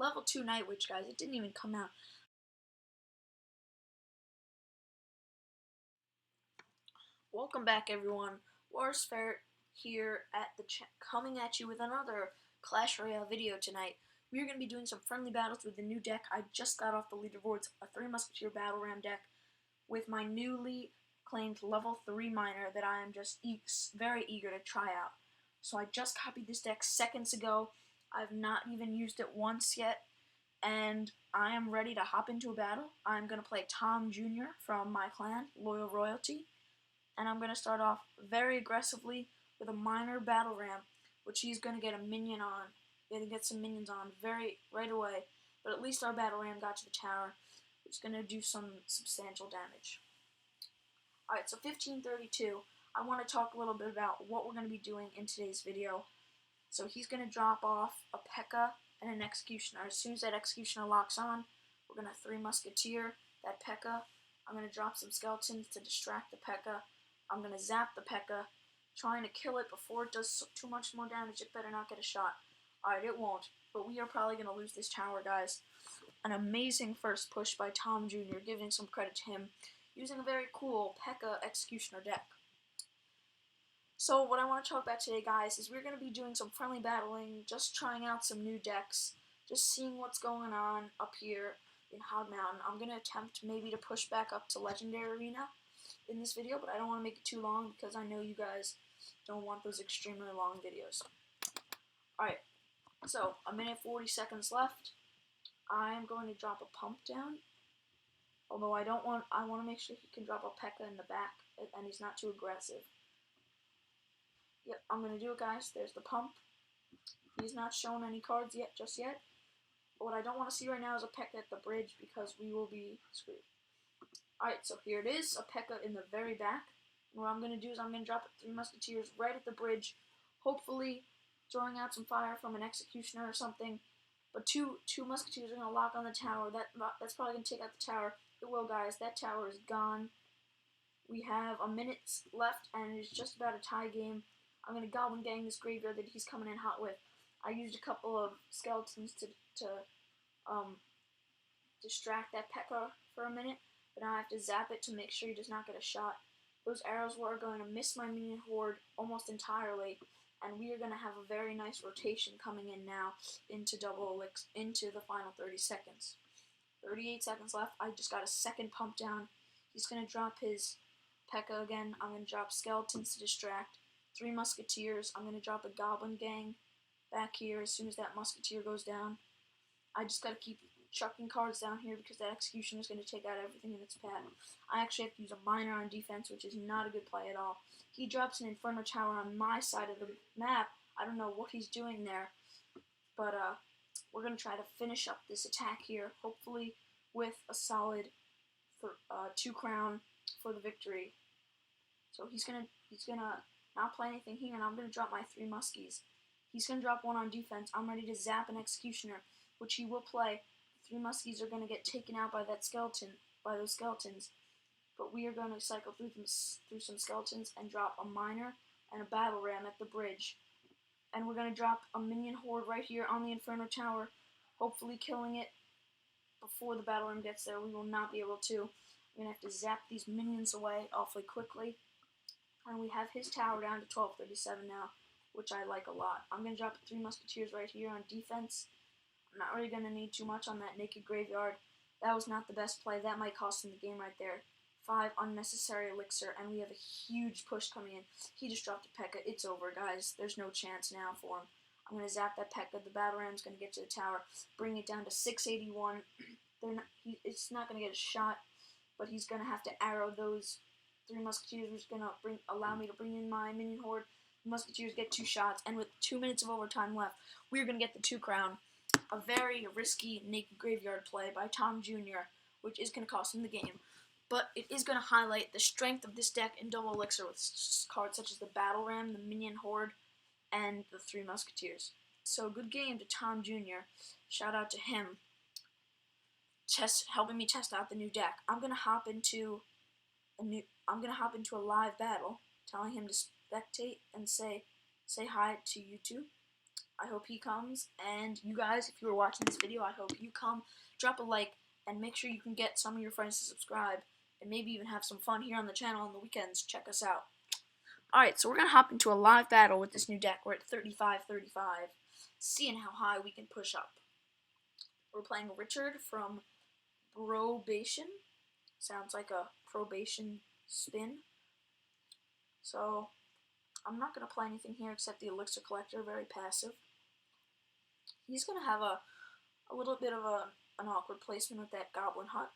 level 2 Night Witch, guys. It didn't even come out. Welcome back, everyone. Warrsferret here at the coming at you with another Clash Royale video tonight. We're going to be doing some friendly battles with the new deck. I just got off the leaderboards, a 3 Musketeer Battle Ram deck with my newly claimed level 3 miner that I am just very eager to try out. So I just copied this deck seconds ago. I've not even used it once yet, and I am ready to hop into a battle. I'm going to play Tom Jr. from my clan, Loyal Royalty, and I'm going to start off very aggressively with a miner Battle Ram, which he's going to get a minion on. Going to get some minions on right away, but at least our Battle Ram got to the tower, which is going to do some substantial damage. Alright, so 1532, I want to talk a little bit about what we're going to be doing in today's video. So he's going to drop off a P.E.K.K.A. and an Executioner. As soon as that Executioner locks on, we're going to 3 Musketeer that P.E.K.K.A. I'm going to drop some skeletons to distract the P.E.K.K.A. I'm going to zap the P.E.K.K.A. trying to kill it before it does too much more damage. It better not get a shot. Alright, it won't, but we are probably going to lose this tower, guys. An amazing first push by Tom Jr., giving some credit to him, using a very cool P.E.K.K.A. Executioner deck. So what I want to talk about today, guys, is we're going to be doing some friendly battling, just trying out some new decks, just seeing what's going on up here in Hog Mountain. I'm going to attempt maybe to push back up to Legendary Arena in this video, but I don't want to make it too long because I know you guys don't want those extremely long videos. Alright, so a minute 40 seconds left. I am going to drop a pump down, although I want to make sure he can drop a P.E.K.K.A. in the back and he's not too aggressive. Yep, I'm going to do it, guys. There's the pump. He's not shown any cards just yet. But what I don't want to see right now is a P.E.K.K.A. at the bridge because we will be screwed. Alright, so here it is, a P.E.K.K.A. in the very back. And what I'm going to do is I'm going to drop 3 Musketeers right at the bridge, hopefully throwing out some fire from an Executioner or something. But two Musketeers are going to lock on the tower. That's probably going to take out the tower. It will, guys. That tower is gone. We have a minute left, and it's just about a tie game. I'm going to Goblin Gang this graveyard that he's coming in hot with. I used a couple of skeletons to distract that P.E.K.K.A. for a minute, but now I have to zap it to make sure he does not get a shot. Those arrows were going to miss my minion horde almost entirely, and we are going to have a very nice rotation coming in now into into the final 30 seconds. 38 seconds left. I just got a second pump down. He's going to drop his P.E.K.K.A. again. I'm going to drop skeletons to distract. 3 Musketeers. I'm going to drop a Goblin Gang back here as soon as that Musketeer goes down. I just got to keep chucking cards down here because that Executioner is going to take out everything in its path. I actually have to use a miner on defense, which is not a good play at all. He drops an Inferno Tower on my side of the map. I don't know what he's doing there, but we're going to try to finish up this attack here, hopefully with a solid 2 crown for the victory. So he's gonna not play anything here, and I'm gonna drop my 3 Muskies. He's gonna drop 1 on defense. I'm ready to zap an Executioner, which he will play. 3 Muskies are gonna get taken out by those skeletons. But we are going to cycle through some skeletons and drop a miner and a Battle Ram at the bridge. And we're gonna drop a minion horde right here on the Inferno Tower, hopefully killing it before the Battle Ram gets there. We will not be able to. We're gonna have to zap these minions away awfully quickly. And we have his tower down to 1237 now, which I like a lot. I'm going to drop 3 Musketeers right here on defense. I'm not really going to need too much on that naked graveyard. That was not the best play. That might cost him the game right there. 5 unnecessary elixir, and we have a huge push coming in. He just dropped a P.E.K.K.A. It's over, guys. There's no chance now for him. I'm going to zap that P.E.K.K.A. The Battle Ram's going to get to the tower, bring it down to 681. It's not going to get a shot, but he's going to have to arrow those 3 Musketeers, which is going to allow me to bring in my minion horde. The Musketeers get 2 shots, and with 2 minutes of overtime left, we're going to get the 2 crown. A very risky naked graveyard play by Tom Jr., which is going to cost him the game. But it is going to highlight the strength of this deck in double elixir with cards such as the Battle Ram, the minion horde, and the 3 Musketeers. So good game to Tom Jr. Shout out to him, helping me test out the new deck. I'm going to hop into a live battle, telling him to spectate and say hi to you two. I hope he comes, and you guys, if you are watching this video, I hope you come. Drop a like, and make sure you can get some of your friends to subscribe, and maybe even have some fun here on the channel on the weekends. Check us out. Alright, so we're going to hop into a live battle with this new deck. We're at 35-35, seeing how high we can push up. We're playing Richard from Probation. Sounds like a probation spin. So, I'm not going to play anything here except the Elixir Collector, very passive. He's going to have a little bit of an awkward placement with that Goblin Hut.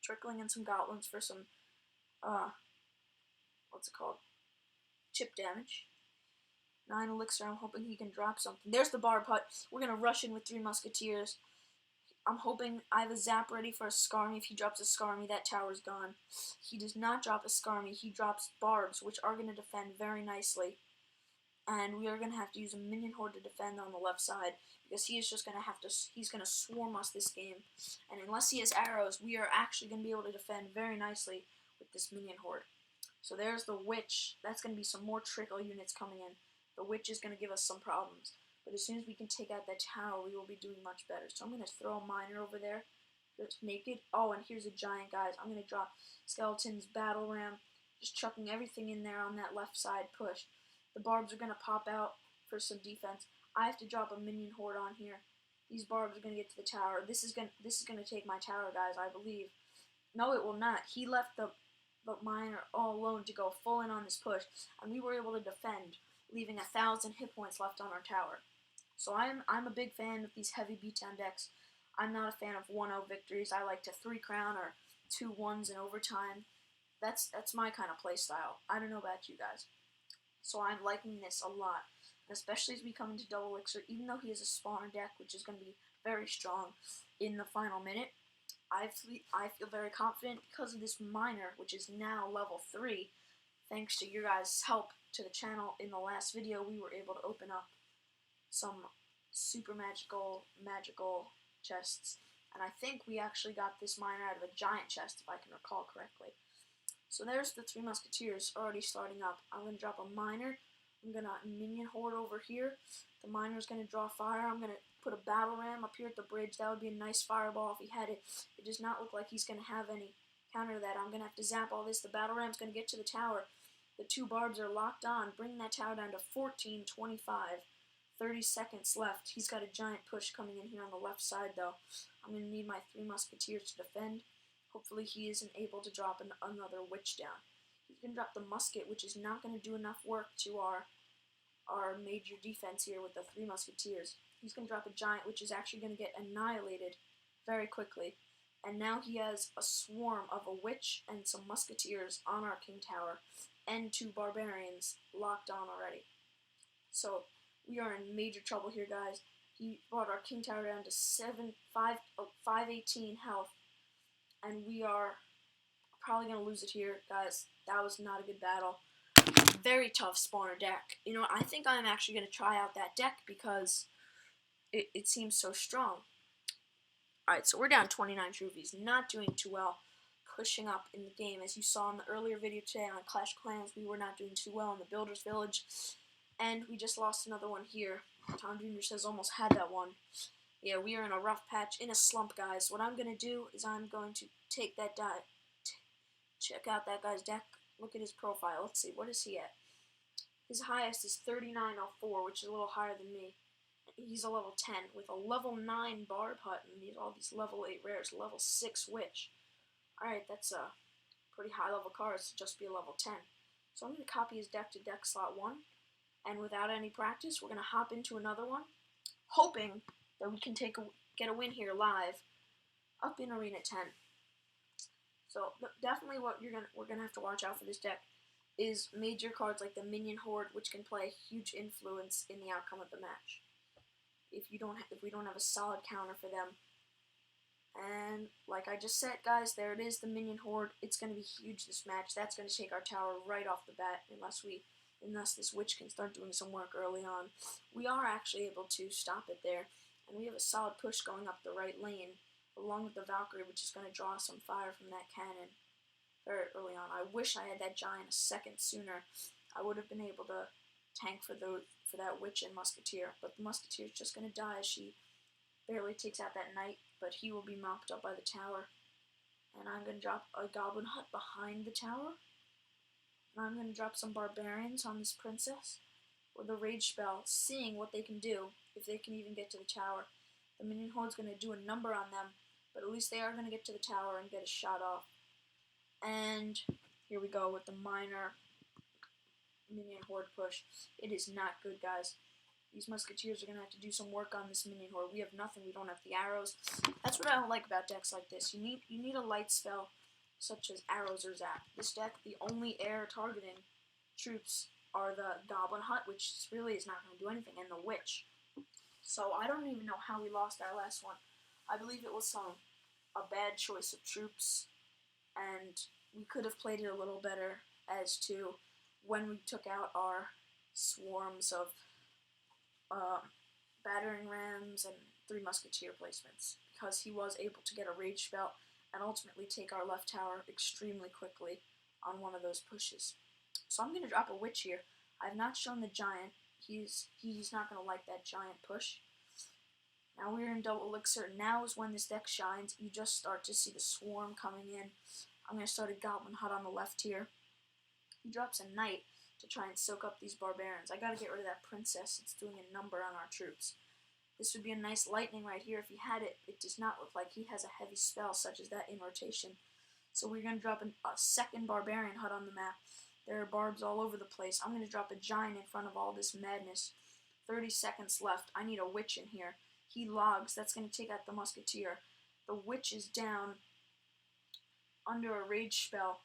Trickling in some Goblins for some, what's it called? Chip damage. 9 Elixir, I'm hoping he can drop something. There's the Barb Hut. We're going to rush in with 3 Musketeers. I'm hoping I have a Zap ready for a Skarmy. If he drops a Skarmy, that tower's gone. He does not drop a Skarmy. He drops Barbs, which are going to defend very nicely. And we are going to have to use a Minion Horde to defend on the left side, because he is just going to have to, he's going to swarm us this game. And unless he has arrows, we are actually going to be able to defend very nicely with this Minion Horde. So there's the Witch. That's going to be some more trickle units coming in. The Witch is going to give us some problems. But as soon as we can take out that tower, we will be doing much better. So I'm going to throw a Miner over there. It's naked. Oh, and here's a Giant, guys. I'm going to drop Skeleton's Battle Ram. Just chucking everything in there on that left side push. The Barbs are going to pop out for some defense. I have to drop a Minion Horde on here. These Barbs are going to get to the tower. This is going to take my tower, guys, I believe. No, it will not. He left the Miner all alone to go full in on this push, and we were able to defend, leaving 1,000 hit points left on our tower. So I'm a big fan of these heavy beatdown decks. I'm not a fan of 1-0 victories. I like to 3-crown or 2 1s in overtime. That's my kind of play style. I don't know about you guys. So I'm liking this a lot, especially as we come into Double Elixir. Even though he has a spawner deck, which is going to be very strong in the final minute, I feel very confident because of this Miner, which is now level 3. Thanks to your guys' help to the channel in the last video, we were able to open up some super magical chests. And I think we actually got this Miner out of a giant chest, if I can recall correctly. So there's the 3 Musketeers already starting up. I'm going to drop a Miner. I'm going to Minion Horde over here. The Miner's going to draw fire. I'm going to put a Battle Ram up here at the bridge. That would be a nice fireball if he had it. It does not look like he's going to have any counter to that. I'm going to have to zap all this. The Battle Ram's going to get to the tower. The 2 Barbs are locked on, bringing that tower down to 14-25. 30 seconds left. He's got a giant push coming in here on the left side, though. I'm going to need my 3 Musketeers to defend. Hopefully he isn't able to drop another Witch down. He's going to drop the Musket, which is not going to do enough work to our major defense here with the 3 Musketeers. He's going to drop a Giant, which is actually going to get annihilated very quickly. And now he has a swarm of a Witch and some Musketeers on our King Tower, and 2 Barbarians locked on already. So we are in major trouble here, guys. He brought our King Tower down to 518 health, and we are probably going to lose it here, guys. That was not a good battle. Very tough spawner deck. You know, I think I'm actually going to try out that deck because it seems so strong. Alright, so we're down 29 trophies. Not doing too well. Pushing up in the game. As you saw in the earlier video today on Clash of Clans, we were not doing too well in the Builders Village. And we just lost another one here. Tom Jr. says almost had that one. Yeah, we are in a rough patch, in a slump, guys. What I'm going to do is I'm going to take that die, check out that guy's deck, look at his profile. Let's see, what is he at? His highest is 3904, which is a little higher than me. He's a level 10 with a level 9 Barb Hut and all these level 8 rares, level 6 Witch. Alright, that's a pretty high level cards to just be a level 10. So I'm going to copy his deck to deck slot 1, and without any practice, we're going to hop into another one, hoping that we can get a win here live up in Arena 10. So definitely what we're gonna have to watch out for this deck is major cards like the Minion Horde, which can play a huge influence in the outcome of the match. If we don't have a solid counter for them. And like I just said, guys, there it is, the Minion Horde. It's gonna be huge this match. That's gonna take our tower right off the bat unless this Witch can start doing some work early on. We are actually able to stop it there. And we have a solid push going up the right lane, along with the Valkyrie, which is going to draw some fire from that cannon very early on. I wish I had that Giant a second sooner. I would have been able to tank for for that witch and Musketeer, but the Musketeer is just going to die as she barely takes out that knight, but he will be mopped up by the tower. And I'm going to drop a goblin hut behind the tower. And I'm going to drop some barbarians on this princess with a rage spell, seeing what they can do, if they can even get to the tower. The minion horde's going to do a number on them, but at least they are going to get to the tower and get a shot off. And here we go with the minor minion horde push. It is not good, guys. These Musketeers are going to have to do some work on this minion horde. We have nothing. We don't have the arrows. That's what I don't like about decks like this. You need a light spell, such as arrows or zap. This deck, the only air targeting troops are the Goblin Hut, which really is not going to do anything, and the Witch. So I don't even know how we lost our last one. I believe it was a bad choice of troops, and we could have played it a little better as to when we took out our swarms of battering rams and 3 musketeer placements, because he was able to get a rage spell and ultimately take our left tower extremely quickly on one of those pushes. So I'm going to drop a witch here. I've not shown the giant. He's not going to like that giant push. Now we're in double elixir. Now is when this deck shines. You just start to see the swarm coming in. I'm going to start a goblin hut on the left here. He drops a knight to try and soak up these barbarians. I got to get rid of that princess. It's doing a number on our troops. This would be a nice lightning right here if he had it. It does not look like he has a heavy spell such as that in rotation. So we're going to drop a second barbarian hut on the map. There are barbs all over the place. I'm going to drop a giant in front of all this madness. 30 seconds left. I need a witch in here. He logs. That's going to take out the musketeer. The witch is down under a rage spell,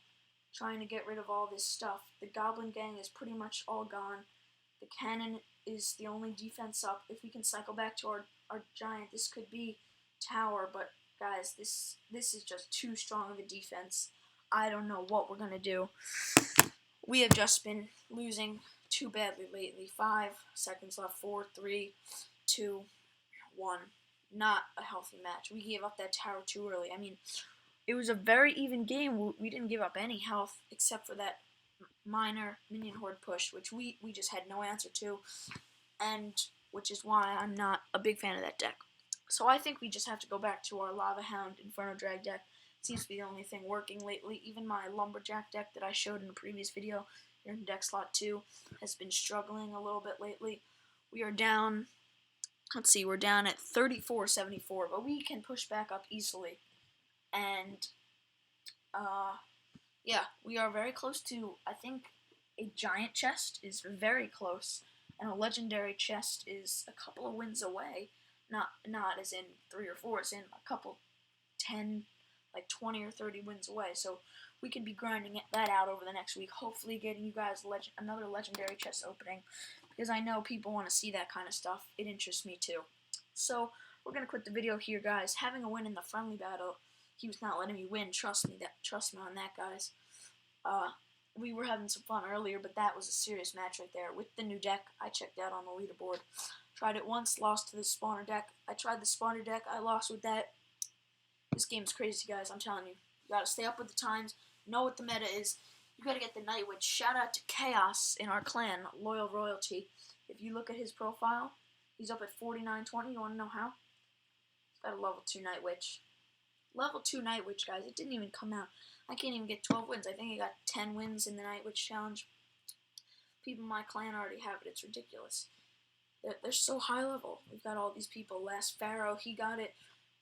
trying to get rid of all this stuff. The goblin gang is pretty much all gone. The cannon is the only defense up. If we can cycle back to our giant, this could be tower, but guys, this is just too strong of a defense. I don't know what we're going to do. We have just been losing too badly lately. 5 seconds left. 4, 3, 2, 1. Not a healthy match. We gave up that tower too early. I mean, it was a very even game. We didn't give up any health except for that minor minion horde push, which we just had no answer to, and which is why I'm not a big fan of that deck. So I think we just have to go back to our Lava Hound Inferno Drag deck. It seems to be the only thing working lately. Even my Lumberjack deck that I showed in a previous video here in deck slot 2 has been struggling a little bit lately. We are down, let's see, we're down at 34-74, but we can push back up easily. And yeah, we are very close to, I think, a giant chest is very close, and a legendary chest is a couple of wins away. Not as in 3 or 4, as in a couple, 10, like 20 or 30 wins away. So we can be grinding that out over the next week, hopefully getting you guys another legendary chest opening, because I know people want to see that kind of stuff. It interests me too. So we're going to quit the video here, guys. Having a win in the friendly battle, he was not letting me win. Trust me on that, guys. We were having some fun earlier, but that was a serious match right there. With the new deck, I checked out on the leaderboard. Tried it once, lost to the spawner deck. I tried the spawner deck, I lost with that. This game's crazy, guys, I'm telling you. You gotta stay up with the times, know what the meta is. You gotta get the Night Witch. Shout out to Chaos in our clan, Loyal Royalty. If you look at his profile, he's up at 49-20. You wanna know how? He's got a level 2 Night Witch. Level 2 Night Witch, guys. It didn't even come out. I can't even get 12 wins. I think I got 10 wins in the Night Witch challenge. People in my clan already have it. It's ridiculous. They're so high level. We've got all these people. Last Pharaoh, he got it.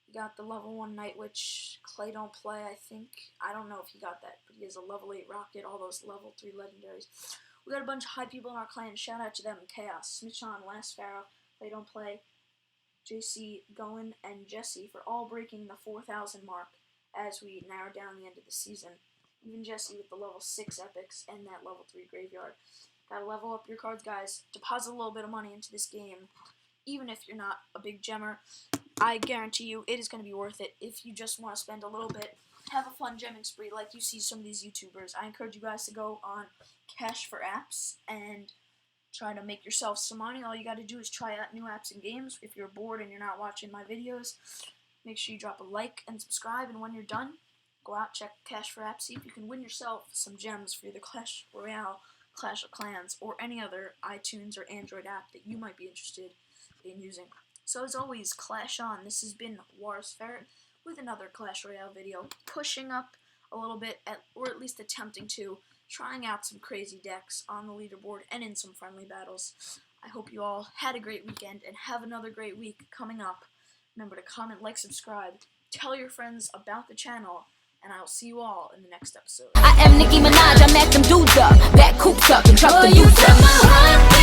He got the level 1 Night Witch. Clay don't play, I think. I don't know if he got that, but he has a level 8 Rocket, all those level 3 legendaries. We got a bunch of high people in our clan. Shout out to them. Chaos, Smitchon, Last Pharaoh, Clay don't play, JC, Goen, and Jesse for all breaking the 4,000 mark as we narrow down the end of the season. Even Jesse with the level 6 epics and that level 3 graveyard. Gotta level up your cards, guys. Deposit a little bit of money into this game. Even if you're not a big gemmer, I guarantee you it is going to be worth it. If you just want to spend a little bit, have a fun gemming spree like you see some of these YouTubers. I encourage you guys to go on Cash for Apps and try to make yourself some money. All you got to do is try out new apps and games. If you're bored and you're not watching my videos, make sure you drop a like and subscribe, and when you're done, go out, check Cash for Apps, see if you can win yourself some gems for the Clash Royale Clash of Clans or any other iTunes or Android app that you might be interested in using. So as always, Clash on. This has been Warrsferret with another Clash Royale video, pushing up a little bit, or at least attempting to, trying out some crazy decks on the leaderboard and in some friendly battles. I hope you all had a great weekend and have another great week coming up. Remember to comment, like, subscribe, tell your friends about the channel, and I'll see you all in the next episode. I am Nicki Minaj, I mack them dudes up, back coops up and drop the boots up.